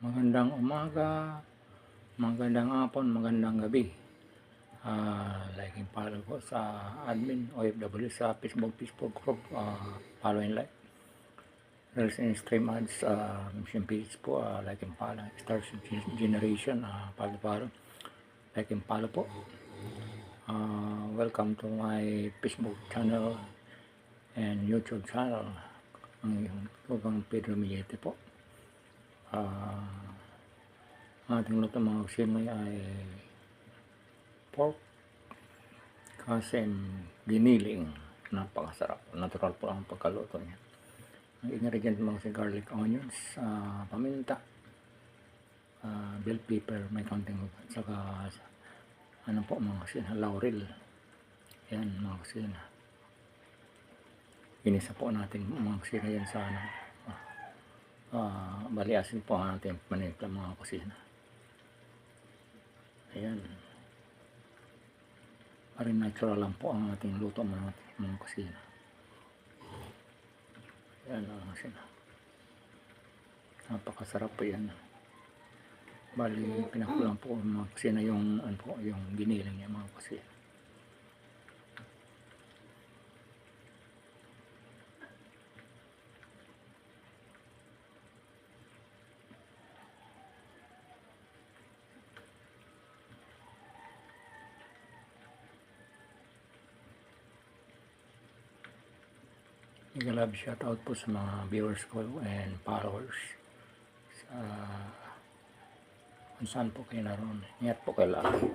Magandang umaga, magandang hapon, magandang gabi. Like and follow po sa admin OFW sa Facebook group. Follow and like. There's in stream ads, mission page po. Like and follow. Stars Generation, follow. Like and follow po. Welcome to my Facebook channel and YouTube channel. Ang Pedro Millete po. Ating luto mga kusinay ay pork kasim giniling. Napakasarap, natural po ang pagkaluto niya. Ang ingredient mga si garlic, onions, paminta, bell pepper, may counting, at saka ano po mga kusina, laurel. Yan mga kusina, inisa po natin mga kusina yan sa ano, baliasin po ang ating panimpla mga kusina. Ayan, parin natural lang po ang ating luto mga kusina. Ayan mga kusina, napakasarap po yan. Bali pinakulang po mga kusina yung ano po, yung giniling niya mga kusina. Love shout out po sa mga viewers ko and followers sa kung saan po kayo naroon. Ingat po kayo lagi.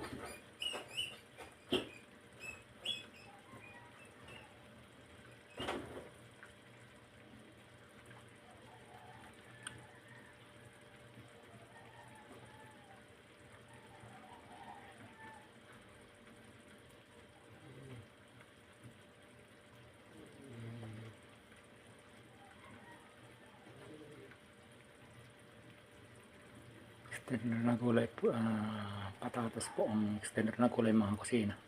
Extender na gulay po, patatas po ang extender na gulay mga kusina.